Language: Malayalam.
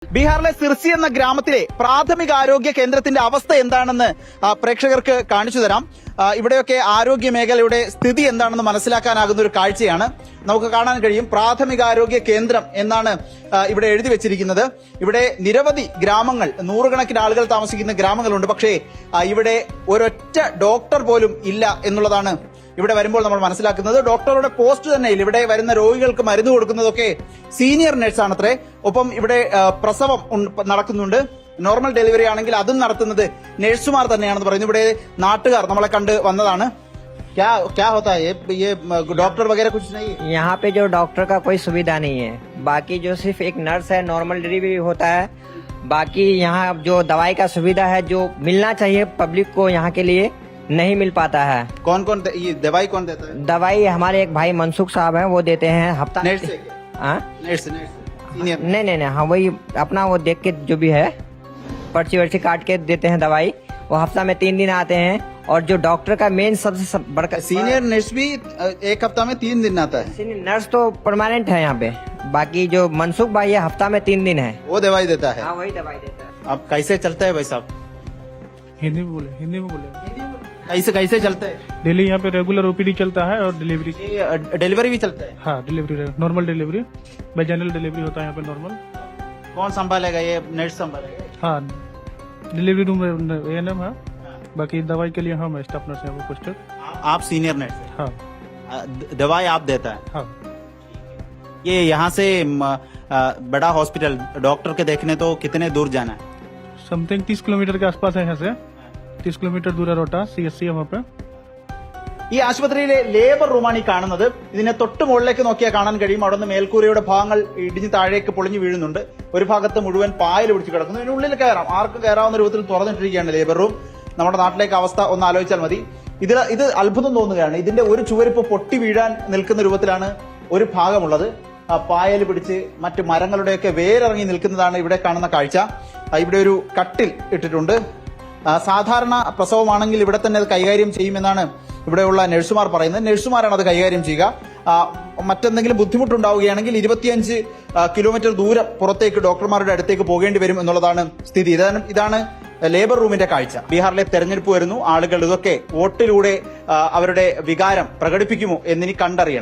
ബീഹാറിലെ സിർസി എന്ന ഗ്രാമത്തിലെ പ്രാഥമികാരോഗ്യ കേന്ദ്രത്തിന്റെ അവസ്ഥ എന്താണെന്ന് പ്രേക്ഷകർക്ക് കാണിച്ചു തരാം. ഇവിടെയൊക്കെ ആരോഗ്യ മേഖലയുടെ സ്ഥിതി എന്താണെന്ന് മനസ്സിലാക്കാനാകുന്ന ഒരു കാഴ്ചയാണ് നമുക്ക് കാണാൻ കഴിയും. പ്രാഥമികാരോഗ്യ കേന്ദ്രം എന്നാണ് ഇവിടെ എഴുതി വെച്ചിരിക്കുന്നത്. ഇവിടെ നിരവധി ഗ്രാമങ്ങൾ, നൂറുകണക്കിന് ആളുകൾ താമസിക്കുന്ന ഗ്രാമങ്ങളുണ്ട്. പക്ഷേ ഇവിടെ ഒരൊറ്റ ഡോക്ടർ പോലും ഇല്ല എന്നുള്ളതാണ് ഇവിടെ വരുമ്പോൾ നമ്മൾ മനസ്സിലാക്കുന്നത്. ഡോക്ടറുടെ പോസ്റ്റ് തന്നെ ഇല്ല. ഇവിടെ വരുന്ന രോഗികൾക്ക് മരുന്ന് കൊടുക്കുന്നതൊക്കെ സീനിയർ നഴ്സാണത്രേ. ഒപ്പം ഇവിടെ പ്രസവം നടക്കുന്നുണ്ട്. നോർമൽ ഡെലിവറി ആണെങ്കിൽ അതും നടത്തുന്നത് നഴ്സുമാർ തന്നെയാണെന്ന് പറയുന്നു. ഇവിടെ നാട്ടുകാർ നമ്മളെ കണ്ട് വന്നതാണ്. क्या होता है ये डॉक्टर वगैरह कुछ नहीं है यहाँ पे? जो डॉक्टर का कोई सुविधा नहीं है, बाकी जो सिर्फ एक नर्स है, नॉर्मल डिलीवरी होता है। बाकी यहाँ जो दवाई का सुविधा है जो मिलना चाहिए पब्लिक को, यहाँ के लिए नहीं मिल पाता है। कौन कौन ये दवाई कौन देता है? दवाई हमारे एक भाई मनसुख साहब हैं, वो देते हैं हफ्ता। नर्स नहीं, हाँ वही अपना वो देख के जो भी है पर्ची वर्ची काट के देते हैं दवाई। वो हफ्ता में 3 दिन आते हैं। और जो डॉक्टर का मेन सबसे बड़का सीनियर नर्स भी एक हफ्ता में 3 दिन आता है। सीनियर नर्स तो परमानेंट है यहाँ पे। बाकी जो मनसुख भाई है हफ्ता में 3 दिन है, वो दवाई देता है। हाँ वही दवाई देता है। अब कैसे चलता है भाई साहब? हिंदी में बोले कैसे चलता है? डेली यहाँ पे रेगुलर ओपीडी चलता है और डिलीवरी। डिलीवरी भी चलता है? हाँ delivery, normal delivery, vaginal delivery होता है यहाँ पे नॉर्मल। कौन संभालेगा? ये नर्स संभालेगा? हाँ डिलीवरी रूम ANM है। बाकी दवाई के लिए हम स्टाफ नर्स है वो पोस्टर। आप सीनियर नर्स हैं? हाँ दवाई आप देता है? हाँ। ये यहाँ से बड़ा हॉस्पिटल डॉक्टर के देखने तो कितने दूर जाना है? समथिंग 30 किलोमीटर के आसपास है यहाँ से। 30 किलोमीटर दूर है रोटा CSC है वहाँ पे। ഈ ആശുപത്രിയിലെ ലേബർ റൂമാണ് ഈ കാണുന്നത്. ഇതിനെ തൊട്ട് മുകളിലേക്ക് നോക്കിയാൽ കാണാൻ കഴിയും. അവിടെ നിന്ന് മേൽക്കൂരയുടെ ഭാഗങ്ങൾ ഇടിഞ്ഞ് താഴേക്ക് പൊളിഞ്ഞു വീഴുന്നുണ്ട്. ഒരു ഭാഗത്ത് മുഴുവൻ പായൽ പിടിച്ച് കിടക്കുന്നു. ഇതിനുള്ളിൽ കയറാം, ആർക്കും കയറാവുന്ന രൂപത്തിൽ തുറന്നിട്ടിരിക്കുകയാണ് ലേബർ റൂം. നമ്മുടെ നാട്ടിലേക്ക് അവസ്ഥ ഒന്ന് ആലോചിച്ചാൽ മതി. ഇത് അത്ഭുതം തോന്നുകയാണ്. ഇതിന്റെ ഒരു ചുവരിപ്പ് പൊട്ടി വീഴാൻ നിൽക്കുന്ന രൂപത്തിലാണ് ഒരു ഭാഗമുള്ളത്. പായൽ പിടിച്ച് മറ്റ് മരങ്ങളുടെയൊക്കെ വേരിറങ്ങി നിൽക്കുന്നതാണ് ഇവിടെ കാണുന്ന കാഴ്ച. ഇവിടെ ഒരു കട്ടിൽ ഇട്ടിട്ടുണ്ട്. സാധാരണ പ്രസവമാണെങ്കിൽ ഇവിടെ തന്നെ അത് കൈകാര്യം ചെയ്യുമെന്നാണ് ഇവിടെയുള്ള നഴ്സുമാർ പറയുന്നത്. നഴ്സുമാരാണ് അത് കൈകാര്യം ചെയ്യുക. മറ്റെന്തെങ്കിലും ബുദ്ധിമുട്ടുണ്ടാവുകയാണെങ്കിൽ 25 കിലോമീറ്റർ ദൂരം പുറത്തേക്ക് ഡോക്ടർമാരുടെ അടുത്തേക്ക് പോകേണ്ടി വരും എന്നുള്ളതാണ് സ്ഥിതി. ഇതാണ് ലേബർ റൂമിന്റെ കാഴ്ച. ബീഹാറിലെ തെരഞ്ഞെടുപ്പ് വരുന്നു. ആളുകൾ ഇതൊക്കെ വോട്ടിലൂടെ അവരുടെ വികാരം പ്രകടിപ്പിക്കുമോ എന്നിനി കണ്ടറിയണം.